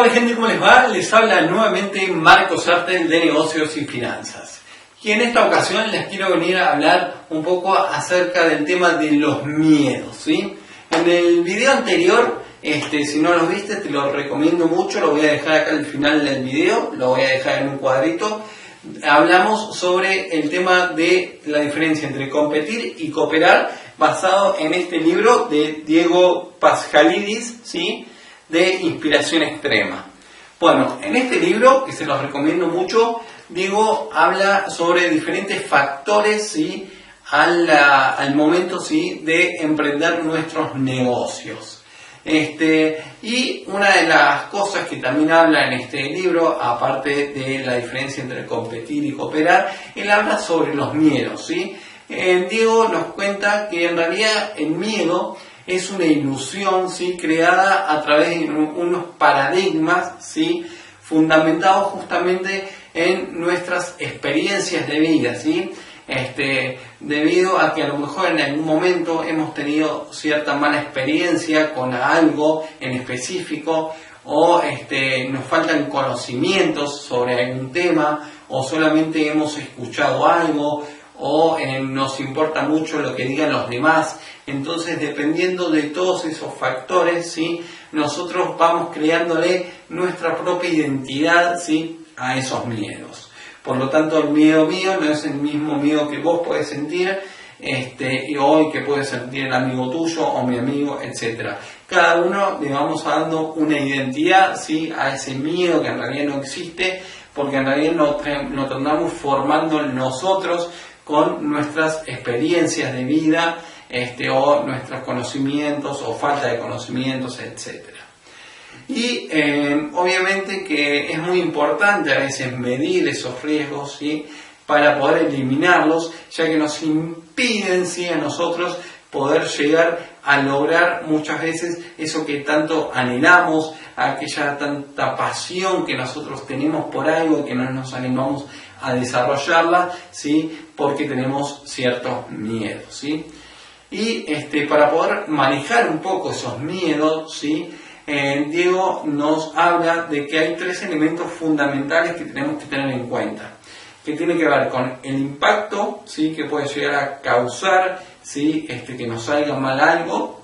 Hola gente, ¿cómo les va? Les habla nuevamente Marcos Artel de Negocios y Finanzas. Y en esta ocasión les quiero venir a hablar un poco acerca del tema de los miedos, ¿sí? En el video anterior, si no lo viste, te lo recomiendo mucho, lo voy a dejar acá al final del video, lo voy a dejar en un cuadrito. Hablamos sobre el tema de la diferencia entre competir y cooperar, basado en este libro de Diego Pascalidis, ¿sí? De Inspiración Extrema. Bueno, en este libro, que se los recomiendo mucho, Diego habla sobre diferentes factores, ¿sí? al momento, ¿sí? de emprender nuestros negocios. Y una de las cosas que también habla en este libro, aparte de la diferencia entre competir y cooperar, él habla sobre los miedos, ¿sí? Diego nos cuenta que en realidad el miedo es una ilusión, ¿sí? Creada a través de unos paradigmas, ¿sí? Fundamentados justamente en nuestras experiencias de vida, ¿sí? Debido a que a lo mejor en algún momento hemos tenido cierta mala experiencia con algo en específico, o nos faltan conocimientos sobre algún tema, o solamente hemos escuchado algo, o nos importa mucho lo que digan los demás. Entonces, dependiendo de todos esos factores, ¿sí? Nosotros vamos creándole nuestra propia identidad, ¿sí? A esos miedos. Por lo tanto, el miedo mío no es el mismo miedo que vos podés sentir, y hoy que puede sentir el amigo tuyo o mi amigo, etc. Cada uno le vamos dando una identidad, ¿sí? A ese miedo que en realidad no existe, porque en realidad nos tornamos formando nosotros con nuestras experiencias de vida, o nuestros conocimientos o falta de conocimientos, etc. Y obviamente que es muy importante a veces medir esos riesgos, ¿sí? Para poder eliminarlos, ya que nos impiden, ¿sí? A nosotros poder llegar a lograr muchas veces eso que tanto anhelamos, aquella tanta pasión que nosotros tenemos por algo y que no nos animamos a desarrollarla, ¿sí? Porque tenemos ciertos miedos, ¿sí? Y para poder manejar un poco esos miedos, ¿sí? Diego nos habla de que hay tres elementos fundamentales que tenemos que tener en cuenta, que tiene que ver con el impacto, ¿sí? Que puede llegar a causar, ¿sí? Que nos salga mal algo,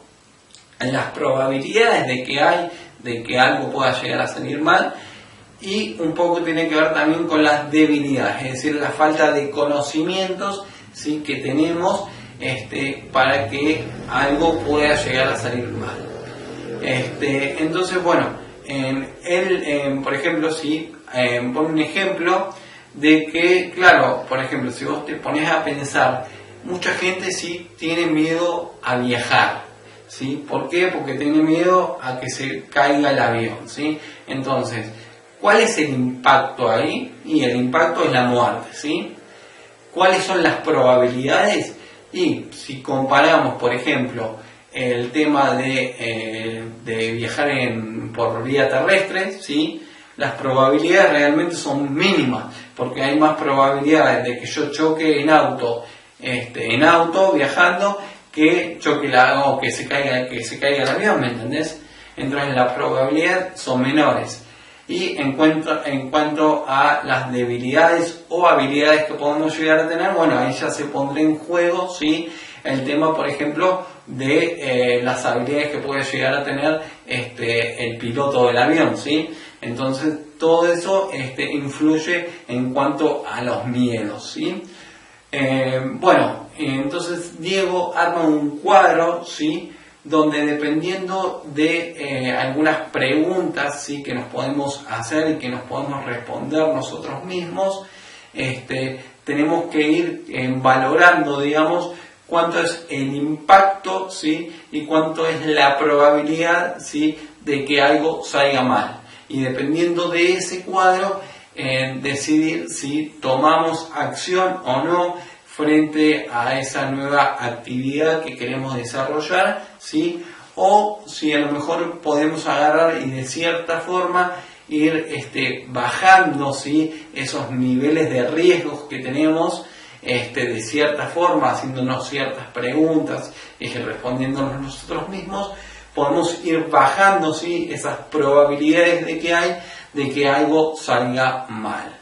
las probabilidades de que algo pueda llegar a salir mal, y un poco tiene que ver también con las debilidades, es decir, la falta de conocimientos, ¿sí? Que tenemos para que algo pueda llegar a salir mal. Entonces, bueno, él, por ejemplo, sí, pone un ejemplo de que, claro, por ejemplo, si vos te pones a pensar, mucha gente sí tiene miedo a viajar, ¿sí? ¿Por qué? Porque tiene miedo a que se caiga el avión, ¿sí? Entonces, ¿cuál es el impacto ahí? Y el impacto es la muerte, ¿sí? ¿Cuáles son las probabilidades? Y si comparamos, por ejemplo, el tema de viajar por vía terrestre, ¿sí? Las probabilidades realmente son mínimas, porque hay más probabilidades de que yo choque en auto viajando, que choque o que se caiga el avión, ¿me entendés? Entonces las probabilidades son menores. Y en cuanto a las debilidades o habilidades que podemos llegar a tener, bueno, ahí ya se pondrá en juego, ¿sí? El tema, por ejemplo, de las habilidades que puede llegar a tener el piloto del avión, ¿sí? Entonces, todo eso influye en cuanto a los miedos, ¿sí? Entonces Diego arma un cuadro, ¿sí? Donde dependiendo de algunas preguntas, ¿sí? Que nos podemos hacer y que nos podemos responder nosotros mismos, tenemos que ir valorando, digamos, cuánto es el impacto, ¿sí? Y cuánto es la probabilidad, ¿sí? De que algo salga mal. Y dependiendo de ese cuadro, decidir si tomamos acción o no frente a esa nueva actividad que queremos desarrollar, ¿sí? O si a lo mejor podemos agarrar y de cierta forma ir bajando, ¿sí? Esos niveles de riesgos que tenemos, de cierta forma, haciéndonos ciertas preguntas y respondiéndonos nosotros mismos, podemos ir bajando, ¿sí?, esas probabilidades de que algo salga mal.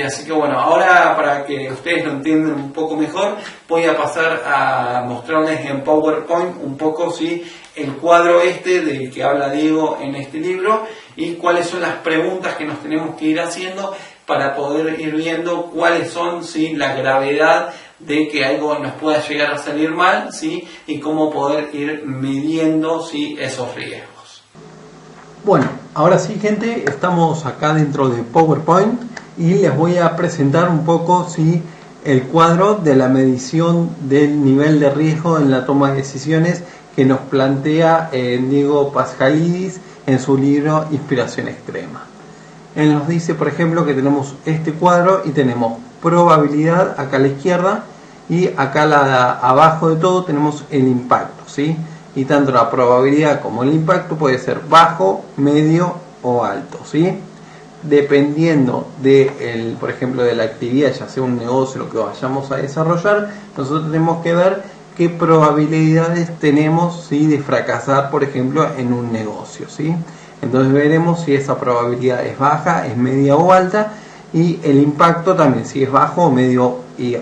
Así que bueno, ahora para que ustedes lo entiendan un poco mejor, voy a pasar a mostrarles en PowerPoint un poco, ¿sí?, el cuadro del que habla Diego en este libro y cuáles son las preguntas que nos tenemos que ir haciendo para poder ir viendo cuáles son, ¿sí?, la gravedad de que algo nos pueda llegar a salir mal, ¿sí?, y cómo poder ir midiendo, ¿sí?, esos riesgos. Bueno, ahora sí, gente, estamos acá dentro de PowerPoint y les voy a presentar un poco, ¿sí?, el cuadro de la medición del nivel de riesgo en la toma de decisiones que nos plantea Diego Pascalidis en su libro Inspiración Extrema. Él nos dice, por ejemplo, que tenemos este cuadro y tenemos probabilidad acá a la izquierda y acá abajo de todo tenemos el impacto, ¿sí? Y tanto la probabilidad como el impacto puede ser bajo, medio o alto, ¿sí? Dependiendo por ejemplo, de la actividad, ya sea un negocio, lo que vayamos a desarrollar, nosotros tenemos que ver qué probabilidades tenemos, ¿sí?, de fracasar, por ejemplo, en un negocio, ¿sí? Entonces veremos si esa probabilidad es baja, es media o alta, y el impacto también, si es bajo, medio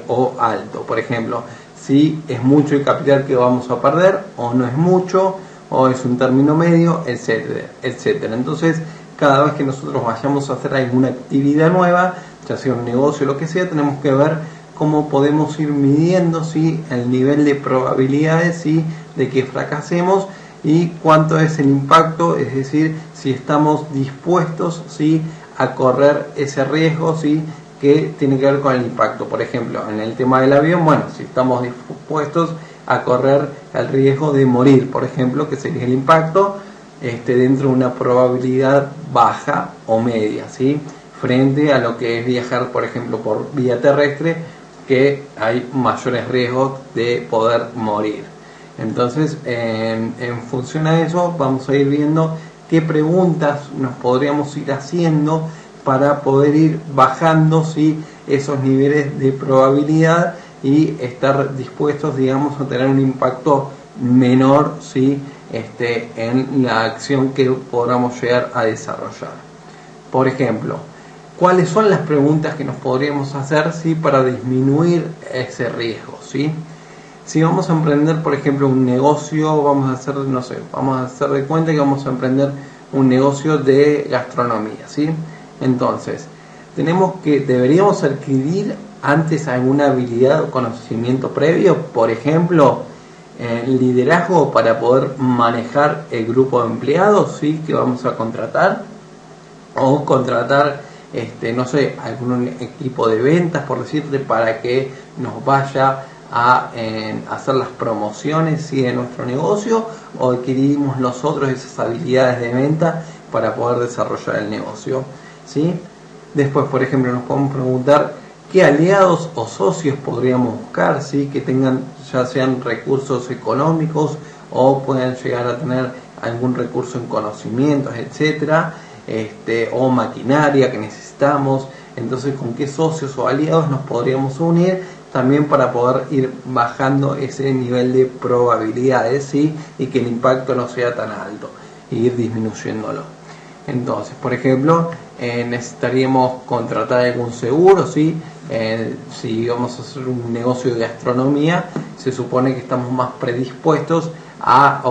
o alto. Por ejemplo, si es mucho el capital que vamos a perder, o no es mucho, o es un término medio, etcétera, etcétera. Entonces, cada vez que nosotros vayamos a hacer alguna actividad nueva, ya sea un negocio o lo que sea, tenemos que ver cómo podemos ir midiendo, ¿sí?, el nivel de probabilidades, ¿sí?, de que fracasemos y cuánto es el impacto, es decir, si estamos dispuestos, ¿sí?, a correr ese riesgo, ¿sí?, que tiene que ver con el impacto. Por ejemplo, en el tema del avión, bueno, si estamos dispuestos a correr el riesgo de morir, por ejemplo, que sería el impacto, dentro de una probabilidad baja o media, ¿sí?, frente a lo que es viajar, por ejemplo, por vía terrestre, que hay mayores riesgos de poder morir. Entonces, en función a eso, vamos a ir viendo qué preguntas nos podríamos ir haciendo para poder ir bajando, ¿sí?, esos niveles de probabilidad y estar dispuestos, digamos, a tener un impacto menor, ¿sí?, en la acción que podamos llegar a desarrollar. Por ejemplo, ¿cuáles son las preguntas que nos podríamos hacer, ¿sí?, para disminuir ese riesgo, ¿sí? Si vamos a emprender, por ejemplo, un negocio, vamos a hacer de cuenta que vamos a emprender un negocio de gastronomía, ¿sí? Entonces, deberíamos adquirir antes alguna habilidad o conocimiento previo, por ejemplo, liderazgo para poder manejar el grupo de empleados, ¿sí?, que vamos a contratar, o contratar algún equipo de ventas, por decirte, para que nos vaya a hacer las promociones, ¿sí?, de nuestro negocio, o adquirimos nosotros esas habilidades de venta para poder desarrollar el negocio, ¿sí? Después, por ejemplo, nos podemos preguntar qué aliados o socios podríamos buscar, ¿sí?, que tengan ya sean recursos económicos o puedan llegar a tener algún recurso en conocimientos, etcétera, o maquinaria que necesitamos. Entonces, con qué socios o aliados nos podríamos unir también para poder ir bajando ese nivel de probabilidades, ¿sí?, y que el impacto no sea tan alto e ir disminuyéndolo. Entonces, por ejemplo, necesitaríamos contratar algún seguro, ¿sí? Si vamos a hacer un negocio de gastronomía, se supone que estamos más predispuestos a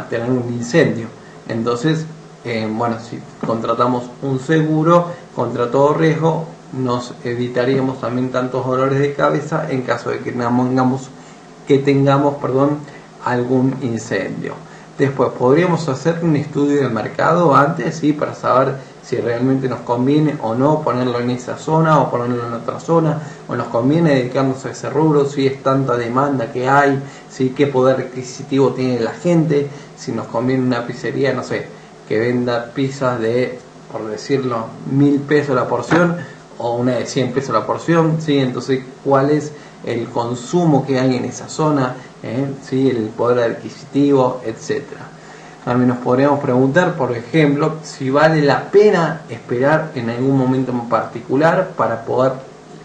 tener un incendio. Entonces, si contratamos un seguro contra todo riesgo, nos evitaríamos también tantos dolores de cabeza en caso de que tengamos algún incendio. Después podríamos hacer un estudio de mercado antes, ¿sí?, para saber si realmente nos conviene o no ponerlo en esa zona o ponerlo en otra zona, o nos conviene dedicarnos a ese rubro, si es tanta demanda que hay, ¿sí?, qué poder adquisitivo tiene la gente, si nos conviene una pizzería, no sé, que venda pizzas de, por decirlo, 1.000 pesos la porción o una de 100 pesos la porción, ¿sí? Entonces, ¿cuál es el consumo que hay en esa zona? ¿Sí? El poder adquisitivo, etcétera. También nos podríamos preguntar, por ejemplo, si vale la pena esperar en algún momento en particular para poder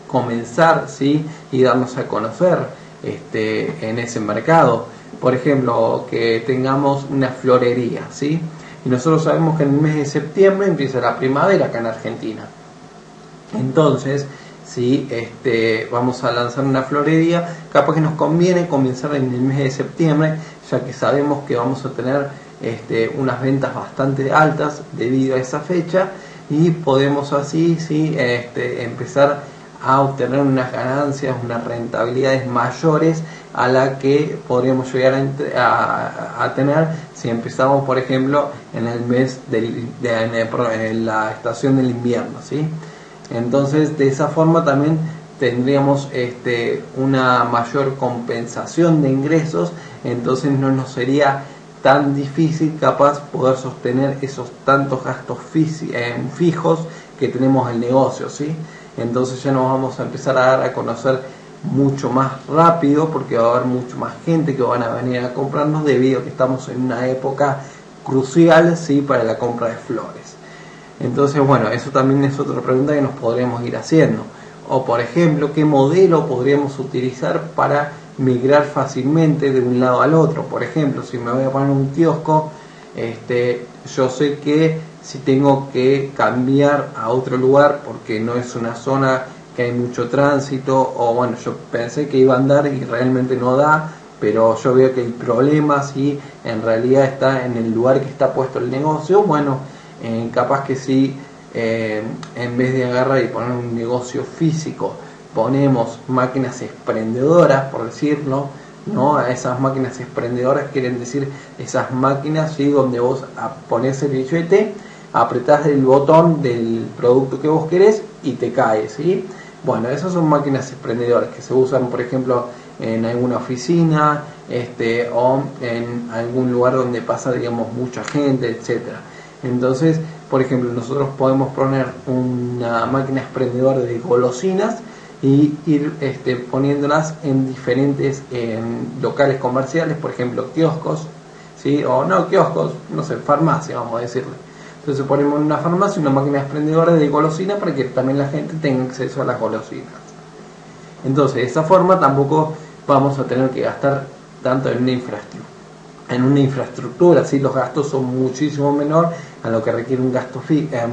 comenzar, ¿sí?, y darnos a conocer en ese mercado. por ejemplo, que tengamos una florería, ¿sí? Y nosotros sabemos que en el mes de septiembre empieza la primavera acá en Argentina. Entonces, si vamos a lanzar una florería, capaz que nos conviene comenzar en el mes de septiembre, ya que sabemos que vamos a tener unas ventas bastante altas debido a esa fecha, y podemos así empezar a obtener unas ganancias, unas rentabilidades mayores a la que podríamos llegar a tener si empezamos, por ejemplo, en el mes en la estación del invierno, ¿sí? Entonces, de esa forma también tendríamos una mayor compensación de ingresos, entonces no nos sería tan difícil capaz poder sostener esos tantos gastos fijos que tenemos en el negocio, ¿sí? Entonces ya nos vamos a empezar a dar a conocer mucho más rápido, porque va a haber mucho más gente que van a venir a comprarnos debido a que estamos en una época crucial, ¿sí?, para la compra de flores. Entonces, bueno, eso también es otra pregunta que nos podríamos ir haciendo. O, por ejemplo, ¿qué modelo podríamos utilizar para migrar fácilmente de un lado al otro? Por ejemplo, si me voy a poner un kiosco, yo sé que si tengo que cambiar a otro lugar porque no es una zona que hay mucho tránsito, o bueno, yo pensé que iba a andar y realmente no da, pero yo veo que el problema sí en realidad está en el lugar que está puesto el negocio, bueno, capaz que sí, en vez de agarrar y poner un negocio físico, ponemos máquinas expendedoras, por decirlo, ¿no? Esas máquinas expendedoras quieren decir esas máquinas, ¿sí?, donde vos pones el billete, apretás el botón del producto que vos querés y te cae, ¿sí? Bueno, esas son máquinas expendedoras que se usan, por ejemplo, en alguna oficina, o en algún lugar donde pasa, digamos, mucha gente, etcétera. Entonces, por ejemplo, nosotros podemos poner una máquina expendedora de golosinas y ir poniéndolas en diferentes locales comerciales, por ejemplo, kioscos, ¿sí? O no kioscos, no sé, farmacia, vamos a decirle. Entonces ponemos en una farmacia una máquina expendedora de golosinas para que también la gente tenga acceso a las golosinas. Entonces, de esa forma tampoco vamos a tener que gastar tanto en una infraestructura, ¿sí? Los gastos son muchísimo menor a lo que requiere un gasto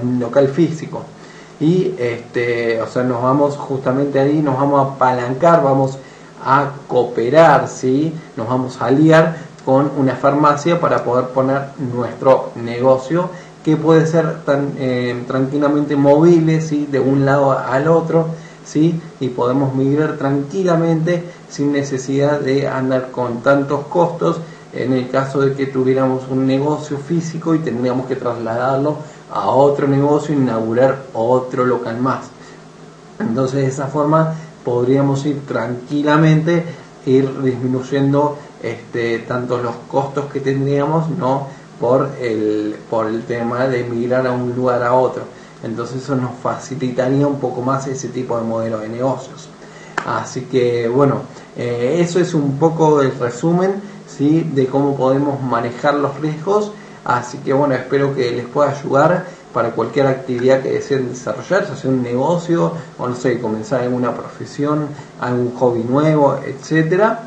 un local físico. Y o sea, nos vamos justamente ahí, nos vamos a apalancar, vamos a cooperar, ¿sí? Nos vamos a aliar con una farmacia para poder poner nuestro negocio, que puede ser tranquilamente movible, ¿sí?, de un lado al otro, ¿sí?, y podemos migrar tranquilamente sin necesidad de andar con tantos costos en el caso de que tuviéramos un negocio físico y tendríamos que trasladarlo a otro negocio, inaugurar otro local más. Entonces, de esa forma podríamos ir tranquilamente, ir disminuyendo tanto los costos que tendríamos, ¿no?, por el tema de migrar a un lugar a otro. Entonces eso nos facilitaría un poco más ese tipo de modelo de negocios. Así que bueno, eso es un poco el resumen, ¿sí?, de cómo podemos manejar los riesgos. Así que bueno, espero que les pueda ayudar para cualquier actividad que deseen desarrollar, hacer un negocio, o no sé, comenzar alguna profesión, algún hobby nuevo, etcétera.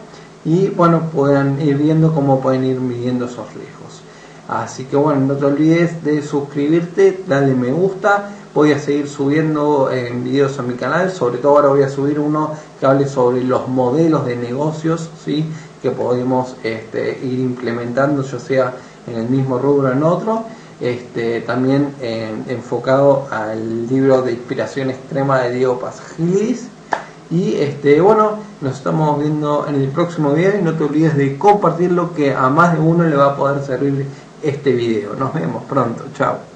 Y bueno, puedan ir viendo cómo pueden ir midiendo esos riesgos. Así que bueno, no te olvides de suscribirte, darle me gusta. Voy a seguir subiendo videos a mi canal, sobre todo ahora voy a subir uno que hable sobre los modelos de negocios, ¿sí?, que podemos ir implementando, ya sea en el mismo rubro o en otro. También enfocado al libro de inspiración extrema de Diego Pasquilis. Y bueno, nos estamos viendo en el próximo video, y no te olvides de compartirlo, que a más de uno le va a poder servir este video. Nos vemos pronto, chao.